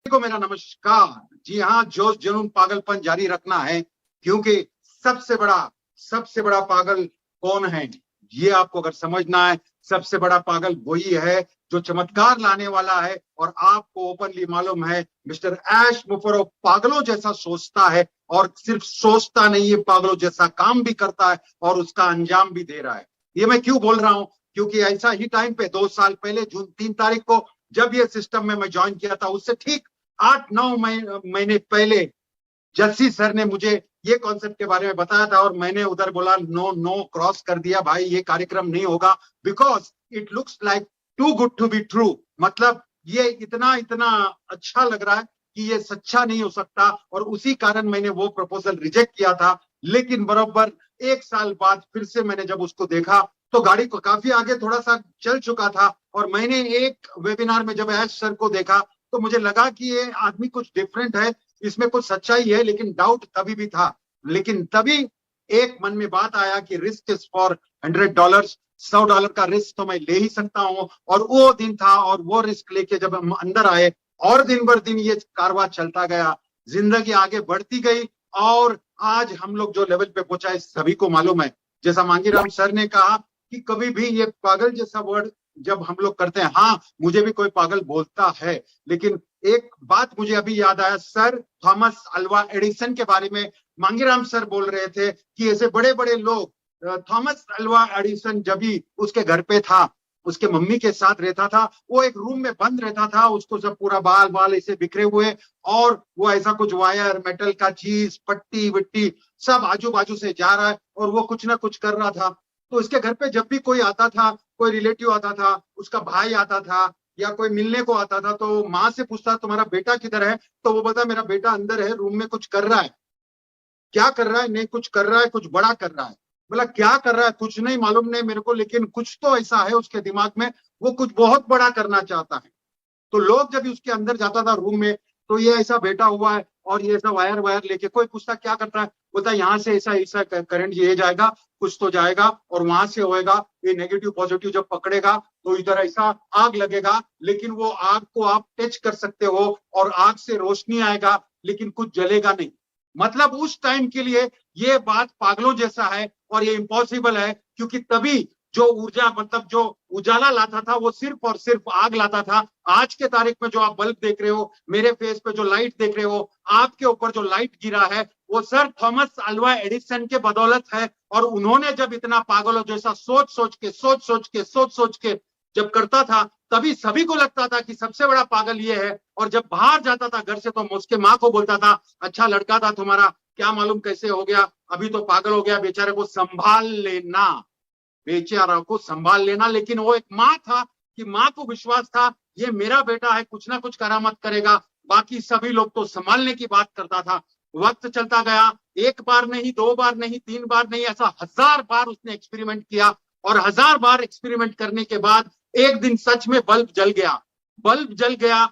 को मेरा नमस्कार। जी हाँ, जोश जुनून पागलपन जारी रखना है, क्योंकि सबसे बड़ा पागल कौन है ये आपको अगर समझना है। सबसे बड़ा पागल वही है जो चमत्कार लाने वाला है, और आपको ओपनली मालूम है मिस्टर ऐश मुफर्रफ पागलों जैसा सोचता है, और सिर्फ सोचता नहीं है, पागलों जैसा काम भी करता है और उसका अंजाम भी दे रहा है। ये मैं क्यों बोल रहा हूं? क्योंकि ऐसा ही टाइम पे 2 साल पहले जून 3 तारीख को जब ये सिस्टम में मैं ज्वाइन किया था, उससे ठीक 8-9 महीने पहले जस्सी सर ने मुझे ये कॉन्सेप्ट के बारे में बताया था, और मैंने उधर बोला नो नो, क्रॉस कर दिया भाई, ये कार्यक्रम नहीं होगा, because it looks like too good to be true. मतलब ये इतना इतना अच्छा लग रहा है कि ये सच्चा नहीं हो सकता, और उसी कारण मैंने वो प्रपोजल रिजेक्ट किया था। लेकिन बराबर 1 साल बाद फिर से मैंने जब उसको देखा तो गाड़ी को काफी आगे थोड़ा सा चल चुका था, और मैंने एक वेबिनार में जब ऐश सर को देखा तो मुझे लगा कि ये आदमी कुछ डिफरेंट है, इसमें कुछ सच्चाई है। लेकिन डाउट तभी भी था। लेकिन तभी एक मन में बात आया कि रिस्क इज फॉर $100, $100 का रिस्क तो मैं ले ही सकता हूं। और वो दिन था, और वो रिस्क लेके जब हम अंदर आए, और दिन भर दिन ये कारवां चलता गया, जिंदगी आगे बढ़ती गई, और आज हम लोग जो लेवल पे पहुंचा है सभी को मालूम है। जैसा मांगीराम सर ने कहा कि कभी भी ये पागल जैसा वर्ड जब हम लोग करते हैं, हाँ मुझे भी कोई पागल बोलता है, लेकिन एक बात मुझे अभी याद आया, सर थॉमस अल्वा एडिसन के बारे में मांगीराम सर बोल रहे थे कि ऐसे बड़े बड़े लोग, थॉमस अल्वा एडिसन जब भी उसके घर पे था, उसके मम्मी के साथ रहता था, वो एक रूम में बंद रहता था, उसको सब पूरा बाल बाल ऐसे बिखरे हुए, और वो ऐसा कुछ वायर मेटल का चीज पट्टी विट्टी सब आजू बाजू से जा रहा है, और वो कुछ ना कुछ कर रहा था। तो इसके घर पे जब भी कोई आता था, कोई रिलेटिव आता था, उसका भाई आता था, या कोई मिलने को आता था, तो माँ से पूछता तुम्हारा बेटा किधर है, तो वो बता मेरा बेटा अंदर है, रूम में कुछ कर रहा है। क्या कर रहा है? नहीं कुछ कर रहा है, कुछ बड़ा कर रहा है। बोला क्या कर रहा है? कुछ नहीं मालूम नहीं मेरे को, लेकिन कुछ तो ऐसा है उसके दिमाग में, वो कुछ बहुत बड़ा करना चाहता है। तो लोग जब उसके अंदर जाता था रूम में, तो ये ऐसा बैठा हुआ है, और ये ऐसा वायर वायर लेके, कोई पूछता क्या करता है, बोलता यहाँ से ऐसा ऐसा करंट ये जाएगा, कुछ तो जाएगा, और वहां से होएगा, ये नेगेटिव पॉजिटिव जब पकड़ेगा तो इधर ऐसा आग लगेगा, लेकिन वो आग को आप टच कर सकते हो, और आग से रोशनी आएगा, लेकिन कुछ जलेगा नहीं। मतलब उस टाइम के लिए ये बात पागलों जैसा है, और ये इम्पॉसिबल है, क्योंकि तभी जो ऊर्जा, मतलब जो उजाला लाता था, वो सिर्फ और सिर्फ आग लाता था। आज के तारीख में जो आप बल्ब देख रहे हो, मेरे फेस पे जो लाइट देख रहे हो, आपके ऊपर जो लाइट गिरा है, वो सर थॉमस अल्वा एडिसन के बदौलत है। और उन्होंने जब इतना पागलों जैसा सोच सोच के जब करता था, तभी सभी को लगता था कि सबसे बड़ा पागल ये है। और जब बाहर जाता था घर से, तो उसके माँ को बोलता था अच्छा लड़का था तुम्हारा, क्या मालूम कैसे हो गया, अभी तो पागल हो गया, बेचारे को संभाल लेना, बेचारा को संभाल लेना। लेकिन वो एक माँ था कि माँ को विश्वास था ये मेरा बेटा है, कुछ ना कुछ करामत करेगा। बाकी सभी लोग तो संभालने की बात करता था। वक्त चलता गया, एक बार नहीं, 2 बार नहीं, 3 बार नहीं, ऐसा 1000 बार उसने एक्सपेरिमेंट किया, और 1000 बार एक्सपेरिमेंट करने के बाद एक दिन सच में बल्ब जल गया। बल्ब जल गया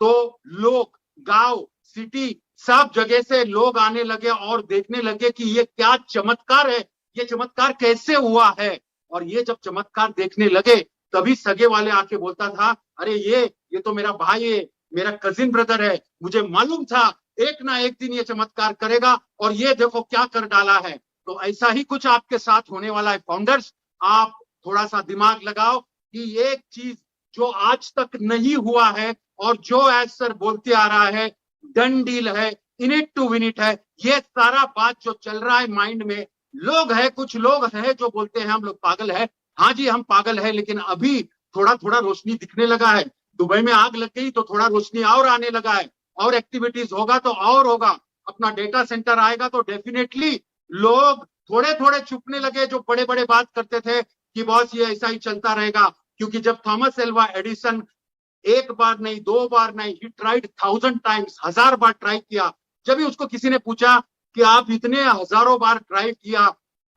तो लोग, गांव, सिटी, सब जगह से लोग आने लगे और देखने लगे कि ये क्या चमत्कार है, ये चमत्कार कैसे हुआ है। और ये जब चमत्कार देखने लगे, तभी सगे वाले आके बोलता था अरे ये तो मेरा भाई है, मेरा कजिन ब्रदर है, मुझे मालूम था एक ना एक दिन ये चमत्कार करेगा, और ये देखो क्या कर डाला है। तो ऐसा ही कुछ आपके साथ होने वाला है फाउंडर्स। आप थोड़ा सा दिमाग लगाओ कि एक चीज जो आज तक नहीं हुआ है, और जो एज सर बोलते आ रहा है, डन डील है, in it to win it है, ये सारा बात जो चल रहा है माइंड में, लोग है, कुछ लोग है जो बोलते हैं हम लोग पागल है। हाँ जी हम पागल है, लेकिन अभी थोड़ा थोड़ा रोशनी दिखने लगा है। दुबई में आग लग गई तो थोड़ा रोशनी और आने लगा है, और एक्टिविटीज होगा तो और होगा, अपना डेटा सेंटर आएगा तो डेफिनेटली लोग थोड़े थोड़े छुपने लगे, जो बड़े बड़े बात करते थे कि बॉस ये ऐसा ही चलता रहेगा। क्योंकि जब थॉमस एल्वा एडिसन एक बार नहीं, 2 बार नहीं, he tried 1000 times, 1000 bar try किया। जब भी उसको किसी ने पूछा कि आप इतने हजारों बार ट्राई किया,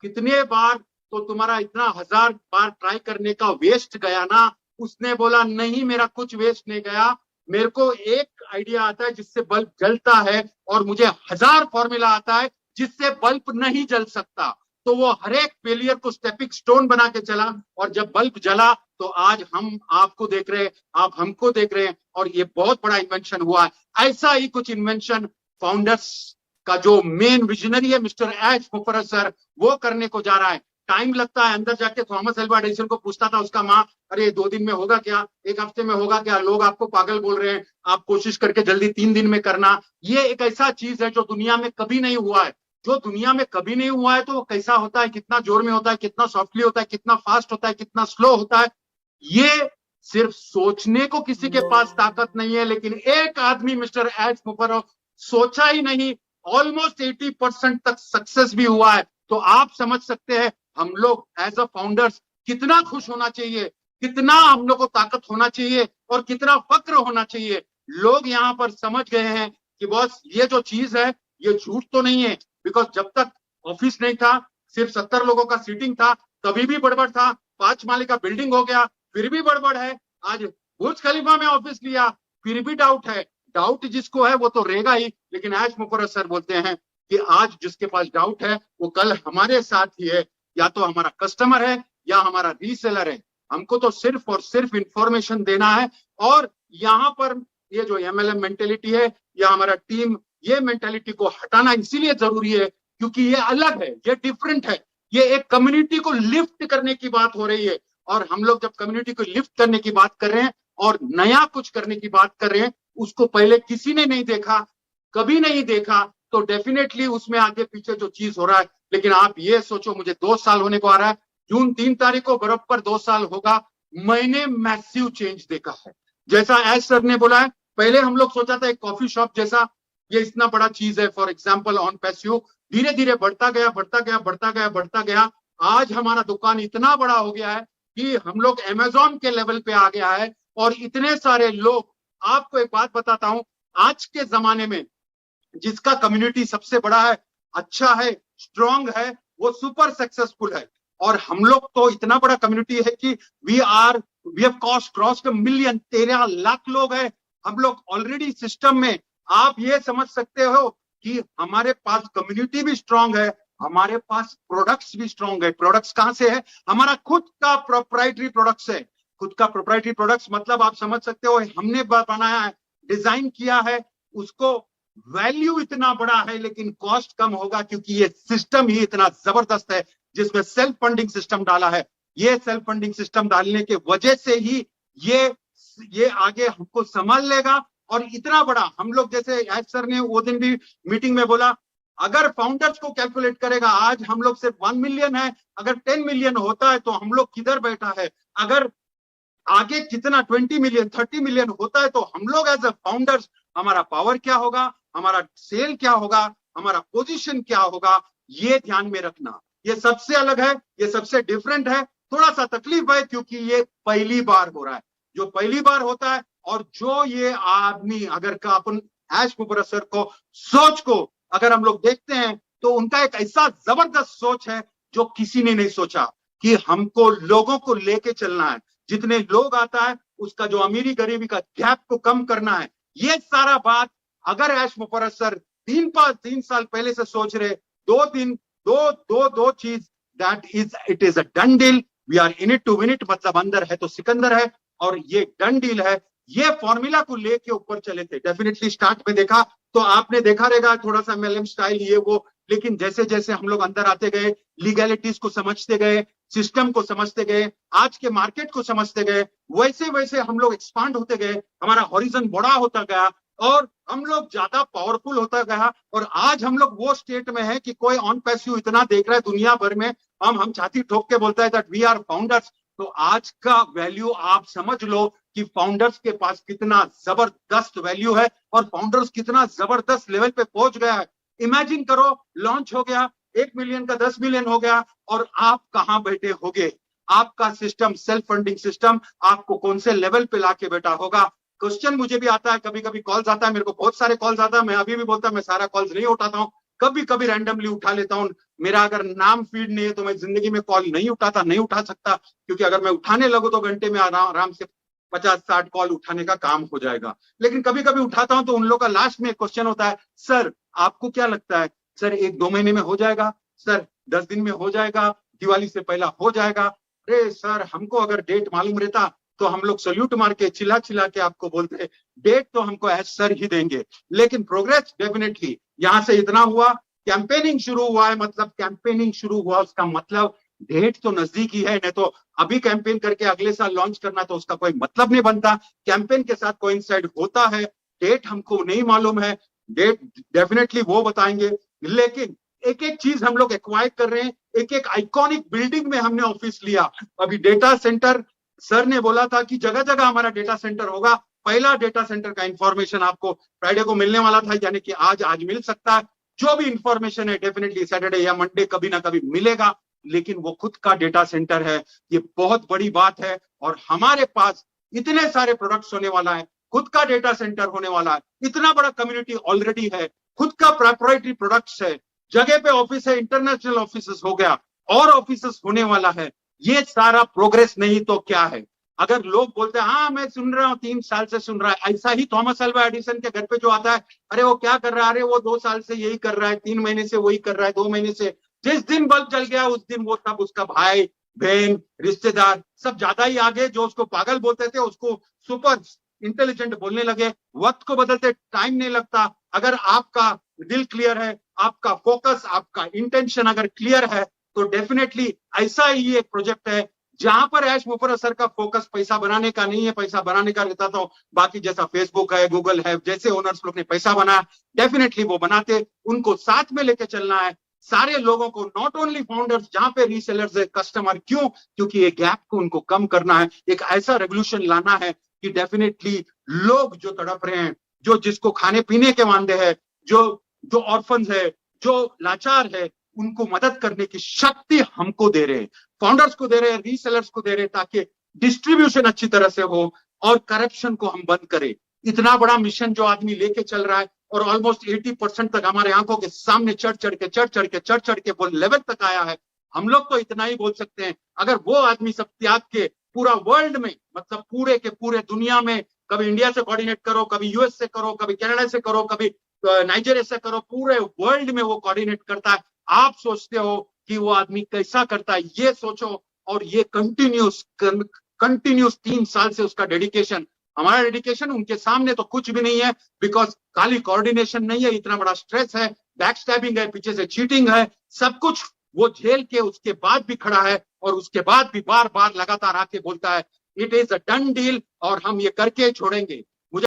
कितने बार तो तुम्हारा इतना 1000 बार ट्राई करने का वेस्ट गया ना, उसने बोला नहीं मेरा कुछ वेस्ट नहीं गया, मेरे को एक आइडिया आता है जिससे बल्ब जलता है, और मुझे 1000 फॉर्मूला आता है जिससे बल्ब नहीं जल सकता। तो वो हर एक फेलियर को स्टेपिंग स्टोन बना के चला, और जब बल्ब जला तो आज हम आपको देख रहे हैं, आप हमको देख रहे हैं, और ये बहुत बड़ा इन्वेंशन हुआ है। ऐसा ही कुछ इन्वेंशन फाउंडर्स का जो मेन विजनरी है मिस्टर एच मुफर्रस सर, वो करने को जा रहा है। टाइम लगता है, अंदर जाके थॉमस अल्वा एडिसन को पूछता था उसका माँ, अरे 2 दिन में होगा क्या, 1 हफ्ते में होगा क्या, लोग आपको पागल बोल रहे हैं, आप कोशिश करके जल्दी 3 दिन में करना। ये एक ऐसा चीज है जो दुनिया में कभी नहीं हुआ है। जो दुनिया में कभी नहीं हुआ है तो वो कैसा होता है, कितना जोर में होता है, कितना सॉफ्टली होता है, कितना फास्ट होता है, कितना स्लो होता है, ये सिर्फ सोचने को किसी के पास ताकत नहीं है। लेकिन एक आदमी मिस्टर एच मुफर्रस सोचा ही नहीं, ऑलमोस्ट 80% तक सक्सेस भी हुआ है। तो आप समझ सकते हैं हम लोग एज अ फाउंडर्स कितना खुश होना चाहिए, कितना हम लोग को ताकत होना चाहिए, और कितना फक्र होना चाहिए। लोग यहाँ पर समझ गए हैं कि बॉस ये जो चीज है ये झूठ तो नहीं है, बिकॉज जब तक ऑफिस नहीं था, सिर्फ 70 लोगों का सीटिंग था, तभी भी गड़बड़ था। 5 माले का बिल्डिंग हो गया, फिर भी गड़बड़ है। आज बुर्ज खलीफा में ऑफिस लिया, फिर भी डाउट है। डाउट जिसको है वो तो रहेगा ही, लेकिन एच मुफर्रस सर बोलते हैं कि आज जिसके पास डाउट है वो कल हमारे साथ ही है, या तो हमारा कस्टमर है या हमारा रीसेलर है। हमको तो सिर्फ और सिर्फ इंफॉर्मेशन देना है। और यहाँ पर ये जो एमएलएम मेंटेलिटी है या हमारा टीम, ये मेंटेलिटी को हटाना इसीलिए जरूरी है क्योंकि ये अलग है, ये डिफरेंट है। ये एक कम्युनिटी को लिफ्ट करने की बात हो रही है, और हम लोग जब कम्युनिटी को लिफ्ट करने की बात कर रहे हैं और नया कुछ करने की बात कर रहे हैं, उसको पहले किसी ने नहीं देखा, कभी नहीं देखा, तो डेफिनेटली उसमें आगे पीछे जो चीज हो रहा है। लेकिन आप ये सोचो, मुझे 2 साल होने को आ रहा है, जून 3 तारीख को बराबर 2 साल होगा, मैंने मैसिव चेंज देखा है। जैसा एस सर ने बोला है, पहले हम लोग सोचा था एक कॉफी शॉप जैसा ये इतना बड़ा चीज है, फॉर एग्जाम्पल ऑन पैसिव, धीरे धीरे बढ़ता गया, बढ़ता गया, बढ़ता गया, बढ़ता गया। आज हमारा दुकान इतना बड़ा हो गया है कि हम लोग अमेजोन के लेवल पे आ गया है, और इतने सारे लोग। आपको एक बात बताता हूं, आज के जमाने में जिसका कम्युनिटी सबसे बड़ा है, अच्छा है, स्ट्रांग है, वो सुपर सक्सेसफुल है। और हम लोग तो इतना बड़ा कम्युनिटी है कि we have crossed million, 13 lakh लोग हैं हम लोग ऑलरेडी सिस्टम में। आप ये समझ सकते हो कि हमारे पास कम्युनिटी भी स्ट्रांग है, हमारे पास प्रोडक्ट्स भी स्ट्रांग है। प्रोडक्ट्स कहां से है? हमारा खुद का प्रोप्राइटरी प्रोडक्ट्स है। खुद का प्रोप्राइटरी प्रोडक्ट्स मतलब आप समझ सकते हो, हमने बनाया है, डिजाइन किया है, उसको वैल्यू इतना बड़ा है लेकिन कॉस्ट कम होगा क्योंकि ये सिस्टम ही इतना जबरदस्त है जिसमें सेल्फ फंडिंग सिस्टम डाला है। ये सेल्फ फंडिंग सिस्टम डालने के वजह से ही ये आगे हमको संभाल लेगा। और इतना बड़ा हम लोग, जैसे आज सर ने वो दिन भी मीटिंग में बोला, अगर फाउंडर्स को कैलकुलेट करेगा, आज हम लोग सिर्फ 1 मिलियन है, अगर 10 मिलियन होता है तो हम लोग किधर बैठा है, अगर आगे कितना 20 मिलियन 30 मिलियन होता है तो हम लोग एज अ फाउंडर्स, हमारा पावर क्या होगा, हमारा सेल क्या होगा, हमारा पोजीशन क्या होगा, ये ध्यान में रखना। ये सबसे अलग है, ये सबसे डिफरेंट है। थोड़ा सा तकलीफ है क्योंकि ये पहली बार हो रहा है। जो पहली बार होता है, और जो ये आदमी अगर का अपन एच मुफर्रस सर को सोच को अगर हम लोग देखते हैं तो उनका एक ऐसा जबरदस्त सोच है जो किसी ने नहीं सोचा कि हमको लोगों को लेके चलना है। जितने लोग आता है उसका जो अमीरी गरीबी का गैप को कम करना है। ये सारा बात अगर एच मुफर्रस सर 3 साल पहले से सोच रहे, दो चीज, that is it is a done deal, we are in it to win it, मतलब अंदर है तो सिकंदर है, और ये डन डील है। ये फॉर्मूला को लेके ऊपर चले थे। डेफिनेटली स्टार्ट में देखा तो आपने देखा रहेगा थोड़ा सा एमएलएम स्टाइल ये वो, लेकिन जैसे जैसे हम लोग अंदर आते गए, लीगैलिटीज को समझते गए, सिस्टम को समझते गए, आज के मार्केट को समझते गए, वैसे वैसे हम लोग एक्सपांड होते गए, हमारा हॉरिजन बड़ा होता गया और हम लोग ज्यादा पावरफुल होता गया। और आज हम लोग वो स्टेट में है कि कोई ऑन पैसिव इतना देख रहा है दुनिया भर में, हम छाती ठोक के बोलता है दैट वी आर फाउंडर्स। तो आज का वैल्यू आप समझ लो कि फाउंडर्स के पास कितना जबरदस्त वैल्यू है और फाउंडर्स कितना जबरदस्त लेवल पे पहुंच गया है। इमेजिन करो, लॉन्च हो गया, 1 मिलियन का 10 मिलियन हो गया, और आप कहां बैठे होगे? आपका सिस्टम, सेल्फ फंडिंग सिस्टम आपको कौन से लेवल पे लाके बैठा होगा? क्वेश्चन मुझे भी आता है, कभी कभी कॉल्स आता है, मेरे को बहुत सारे कॉल्स आता है, मैं अभी भी बोलता हूं मैं सारा कॉल्स नहीं उठाता हूं, कभी कभी रैंडमली उठा लेता हूं। मेरा अगर नाम फीड नहीं है तो मैं जिंदगी में कॉल नहीं उठा सकता, क्योंकि अगर मैं उठाने लगूं तो घंटे में आराम से 50-60 कॉल उठाने का काम हो जाएगा। लेकिन कभी कभी उठाता हूं तो उन लोगों का लास्ट में क्वेश्चन होता है, सर आपको क्या लगता है, सर 1-2 महीने में हो जाएगा, सर 10 दिन में हो जाएगा, दिवाली से पहला हो जाएगा। अरे सर, हमको अगर डेट मालूम रहता तो हम लोग सल्यूट मार के चिल्ला चिल्ला के आपको बोलते, डेट तो हमको एज सर ही देंगे। लेकिन प्रोग्रेस डेफिनेटली यहां से इतना हुआ, कैंपेनिंग शुरू हुआ है, मतलब कैंपेनिंग शुरू हुआ उसका मतलब डेट तो नजदीक ही है, नहीं तो अभी कैंपेन करके अगले साल लॉन्च करना तो उसका कोई मतलब नहीं बनता। कैंपेन के साथ कोइंसाइड होता है, डेट हमको नहीं मालूम है, डेट डेफिनेटली वो बताएंगे। लेकिन एक एक चीज हम लोग एक्वायर कर रहे हैं, एक एक आइकॉनिक बिल्डिंग में हमने ऑफिस लिया। अभी डेटा सेंटर, सर ने बोला था कि जगह जगह हमारा डेटा सेंटर होगा। पहला डेटा सेंटर का इंफॉर्मेशन आपको फ्राइडे को मिलने वाला था, यानी कि आज मिल सकता है। जो भी इंफॉर्मेशन है डेफिनेटली सैटरडे या मंडे कभी ना कभी मिलेगा, लेकिन वो खुद का डेटा सेंटर है, ये बहुत बड़ी बात है। और हमारे पास इतने सारे प्रोडक्ट्स होने वाला है, खुद का डेटा सेंटर होने वाला है, इतना बड़ा कम्युनिटी ऑलरेडी है, खुद का प्रोप्राइटरी प्रोडक्ट्स है, जगह पे ऑफिस है, इंटरनेशनल ऑफिस हो गया और ऑफिस होने वाला है। ये सारा प्रोग्रेस नहीं तो क्या है। अगर लोग बोलते हैं हाँ मैं सुन रहा हूँ, 3 साल से सुन रहा है, ऐसा ही थॉमस अल्वा एडिसन के घर पे जो आता है, अरे वो क्या कर रहा है, अरे वो 2 साल से यही कर रहा है, 3 महीने से वही कर रहा है, 2 महीने से। जिस दिन बल्ब जल गया उस दिन वो सब उसका भाई बहन रिश्तेदार सब ज्यादा ही आगे, जो उसको पागल बोलते थे उसको सुपर इंटेलिजेंट बोलने लगे। वक्त को बदलते टाइम नहीं लगता। अगर आपका दिल क्लियर है, आपका फोकस, आपका इंटेंशन अगर क्लियर है, तो डेफिनेटली ऐसा ही एक प्रोजेक्ट है जहां पर ऐश मुफर्रत सर का फोकस पैसा बनाने का नहीं है। पैसा बनाने का रहता तो बाकी जैसा फेसबुक है, गूगल है, जैसे ओनर्स लोग ने पैसा बनाया डेफिनेटली वो बनाते, उनको साथ में लेके चलना है सारे लोगों को, नॉट ओनली फाउंडर्स, जहां पे रीसेलर्स है, कस्टमर। क्यों? क्योंकि ये गैप को उनको कम करना है, एक ऐसा रेवोल्यूशन लाना है कि डेफिनेटली लोग जो तड़प रहे हैं, जो जिसको खाने पीने के वांदे हैं, जो जो ऑर्फन्स है, जो लाचार है, उनको मदद करने की शक्ति हमको दे रहे हैं, फाउंडर्स को दे रहे हैं, रीसेलर्स को दे रहे हैं, ताकि डिस्ट्रीब्यूशन अच्छी तरह से हो और करप्शन को हम बंद करें। इतना बड़ा मिशन जो आदमी लेके चल रहा है और ऑलमोस्ट 80% तक हमारे आंखों के सामने चढ़ चढ़ के वो लेवल तक आया है। हम लोग तो इतना ही बोल सकते हैं, अगर वो आदमी सब त्याग के पूरा वर्ल्ड में, मतलब पूरे के पूरे दुनिया में, कभी इंडिया से कोऑर्डिनेट करो, कभी यूएस से करो, कभी कनाडा से करो, कभी नाइजीरिया से करो, पूरे वर्ल्ड में वो कोऑर्डिनेट करता है। आप सोचते हो कि वो आदमी कैसा करता है, ये सोचो। और ये कंटिन्यूस 3 साल से उसका डेडिकेशन, हमारा डेडिकेशन उनके सामने तो कुछ भी नहीं है, बिकॉज खाली कोऑर्डिनेशन नहीं है, इतना बड़ा स्ट्रेस है, बैक स्टैबिंग है, पीछे से चीटिंग है, सब कुछ वो झेल के उसके बाद भी खड़ा है और उसके बाद भी बार बार लगातार आके बोलता है it is a done deal और हम ये करके छोड़ेंगे।